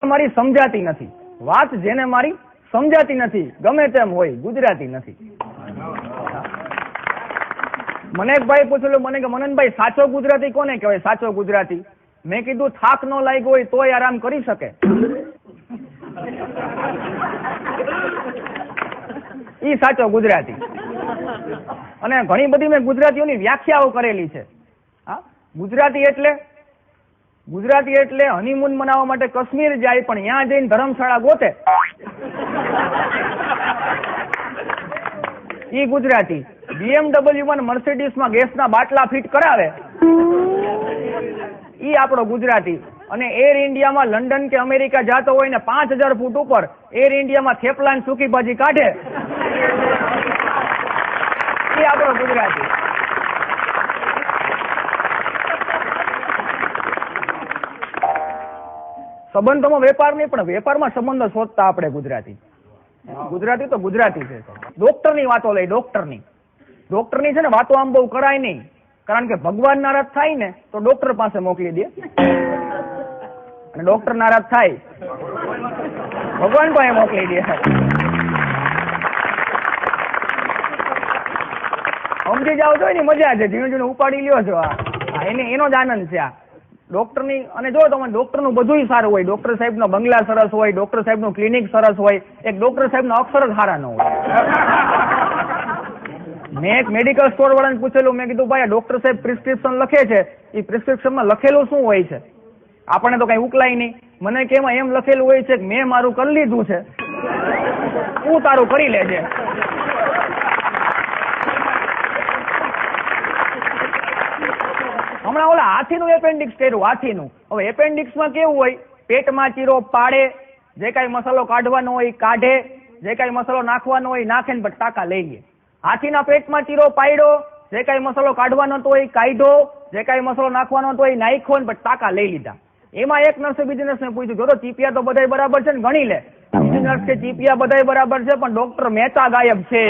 મારી સમજાતી નથી, વાત જેને મારી સમજાતી નથી, ગમે તેમ હોય, ગુજરાતી નથી. મને એક ભાઈ પૂછેલું મને કે મનનભાઈ સાચો ગુજરાતી કોને કહેવાય? સાચો ગુજરાતી મેં કીધું થાક ન લાગ્યો હોય તોય આરામ કરી શકે ઈ સાચો ગુજરાતી. અને ઘણી બધી મેં ગુજરાતીઓની વ્યાખ્યાઓ કરેલી છે. હા, ગુજરાતી એટલે હનીમૂન મનાવવા માટે કાશ્મીર જાય પણ ત્યાં જઈને ધર્મશાળા ગોતે ઈ ગુજરાતી. BMW માં મર્સિડીઝ માં ગેસના બાટલા ફિટ કરાવે ઈ આપણો ગુજરાતી. અને એર ઇન્ડિયામાં લંડન કે અમેરિકા જાતો હોય ને 5000 ફૂટ ઉપર એર ઇન્ડિયામાં થેપલા ને સૂકી ભાજી કાઢે ઈ આપણો ગુજરાતી. સંબંધોમાં વેપાર નહીં પણ વેપારમાં સંબંધો શોધતા આપણે ગુજરાતી. ગુજરાતી તો ગુજરાતી છે. ડોક્ટરની વાતો લઈ, ડોક્ટરની છે ને વાતો આમ બહુ કરાય નહીં, કારણ કે ભગવાન નારાજ થાય ને તો ડોક્ટર પાસે મોકલી દે અને ડોક્ટર નારાજ થાય ભગવાન પાસે મોકલી દે. સમજી જાવ છો એની મજા છે, ધીમે ધીમે ઉપાડી લ્યો છો. એનો જ આનંદ છે આ ડોક્ટરની. અને જો તમે ડોક્ટરનું બધું સારું હોય, ડોક્ટર સાહેબનો બંગલા સરસ હોય, ડોક્ટર સાહેબનું ક્લિનિક સરસ હોય, એક ડોક્ટર સાહેબનો અક્ષર જ સારા ન હોય. મેં એક મેડિકલ સ્ટોર વાળાને પૂછેલું, મેં કીધું ભાઈ ડોક્ટર સાહેબ પ્રિસ્ક્રિપ્શન લખે છે, એ પ્રિસ્ક્રિપ્શનમાં લખેલું શું હોય છે? આપણને તો કઈ ઉકલાય નહીં. મને કે એમાં એમ લખેલું હોય છે કે મેં મારું કરી લીધું છે, તું તારું કરી લેજે. હમણાં ઓલા હાથીનું એપેન્ડિક્સ કર્યું, હાથીનું. હવે એપેન્ડિક્સમાં કેવું હોય, પેટમાં ચીરો પાડે, જે કાંઈ મસાલો કાઢવાનો હોય કાઢે, જે કાંઈ મસાલો નાખવાનો હોય નાખે ને પછી ટાંકા લઈ લે. હાથીના પેટમાં ચીરો પાડ્યો, જે કાંઈ મસાલો કાઢવાનો હોય કાઢ્યો, જે કાંઈ મસાલો નાખવાનો હોય નાખ્યો ને પછી ટાંકા લઈ લીધા. એમાં એક નર્સે બીજી નર્સને પૂછ્યું, જો તો ચીપિયા તો બધાય બરાબર છે ને ગણી લે. બીજી નર્સ કે ચીપિયા બધાય બરાબર છે પણ ડોક્ટર મહેતા ગાયબ છે.